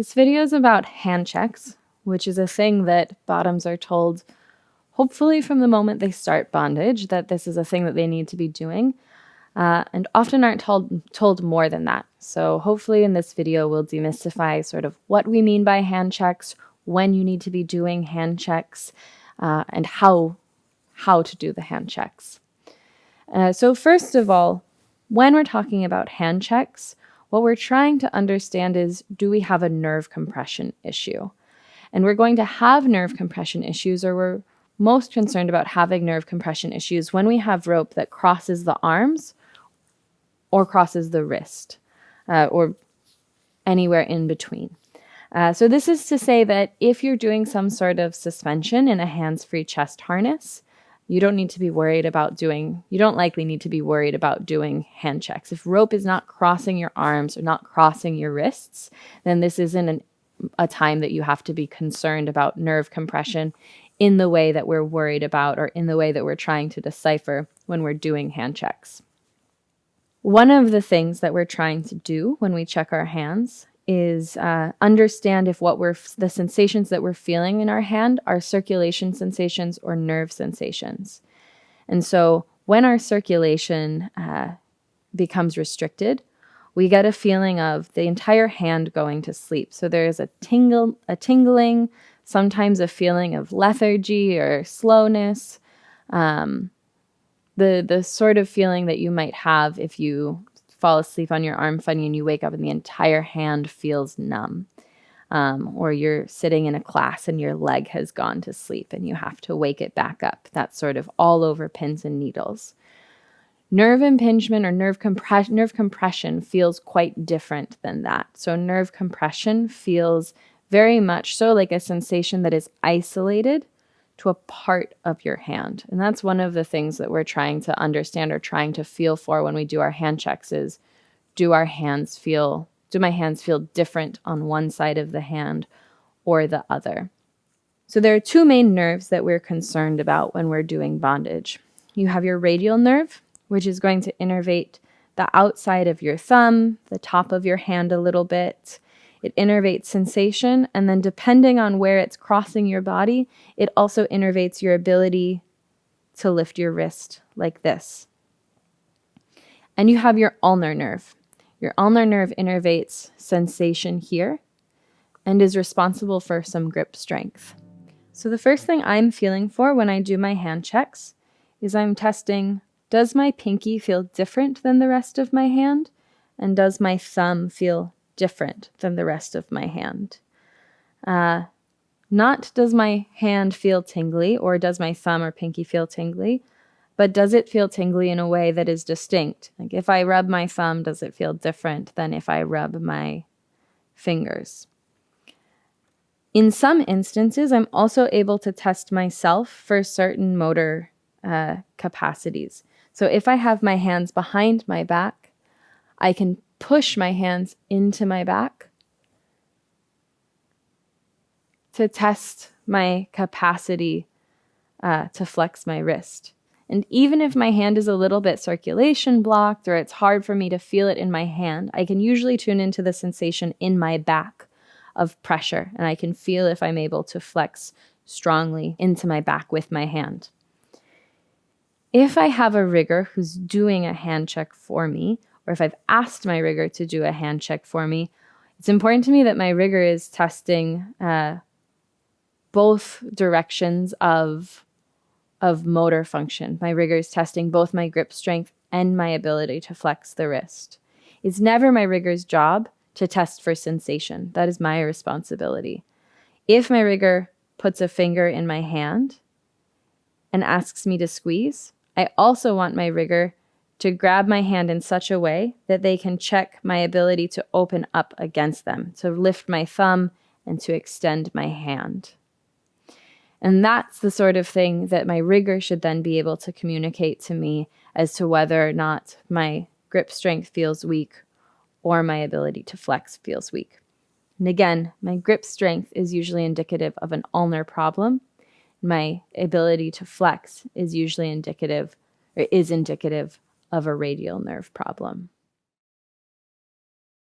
This video is about hand checks, which is a thing that bottoms are told, hopefully from the moment they start bondage, that this is a thing that they need to be doing, and often aren't told more than that. So hopefully in this video we'll demystify sort of what we mean by hand checks, when you need to be doing hand checks, and how to do the hand checks. So first of all, when we're talking about hand checks, what we're trying to understand is, do we have a nerve compression issue? And we're going to have nerve compression issues, or we're most concerned about having nerve compression issues when we have rope that crosses the arms or crosses the wrist, or anywhere in between. So this is to say that if you're doing some sort of suspension in a hands-free chest harness, you don't likely need to be worried about doing hand checks. If rope is not crossing your arms or not crossing your wrists, then this isn't a time that you have to be concerned about nerve compression in the way that we're worried about, or in the way that we're trying to decipher when we're doing hand checks. One of the things that we're trying to do when we check our hands is understand if the sensations that we're feeling in our hand are circulation sensations or nerve sensations. And so when our circulation becomes restricted, we get a feeling of the entire hand going to sleep. So there's a tingling, sometimes a feeling of lethargy or slowness, the sort of feeling that you might have if you fall asleep on your arm funny and you wake up and the entire hand feels numb. Or you're sitting in a class and your leg has gone to sleep and you have to wake it back up. That's sort of all over pins and needles. Nerve impingement or nerve compression feels quite different than that. So nerve compression feels very much so like a sensation that is isolated to a part of your hand. And that's one of the things that we're trying to understand or trying to feel for when we do our hand checks is, do my hands feel different on one side of the hand or the other? So there are two main nerves that we're concerned about when we're doing bondage. You have your radial nerve, which is going to innervate the outside of your thumb, the top of your hand a little bit. It innervates sensation, and then depending on where it's crossing your body, it also innervates your ability to lift your wrist like this. And you have your ulnar nerve. Your ulnar nerve innervates sensation here and is responsible for some grip strength. So the first thing I'm feeling for when I do my hand checks is I'm testing, does my pinky feel different than the rest of my hand? And does my thumb feel different than the rest of my hand? Not does my hand feel tingly, or does my thumb or pinky feel tingly, but does it feel tingly in a way that is distinct? Like if I rub my thumb, does it feel different than if I rub my fingers? In some instances, I'm also able to test myself for certain motor capacities. So if I have my hands behind my back, I can push my hands into my back to test my capacity to flex my wrist. And even if my hand is a little bit circulation blocked, or it's hard for me to feel it in my hand, I can usually tune into the sensation in my back of pressure, and I can feel if I'm able to flex strongly into my back with my hand. If I have a rigger who's doing a hand check for me, or if I've asked my rigger to do a hand check for me, it's important to me that my rigger is testing both directions of motor function. My rigger is testing both my grip strength and my ability to flex the wrist. It's never my rigger's job to test for sensation. That is my responsibility. If my rigger puts a finger in my hand and asks me to squeeze, I also want my rigger to grab my hand in such a way that they can check my ability to open up against them, to lift my thumb and to extend my hand. And that's the sort of thing that my rigger should then be able to communicate to me as to whether or not my grip strength feels weak or my ability to flex feels weak. And again, my grip strength is usually indicative of an ulnar problem. My ability to flex is usually indicative of a radial nerve problem.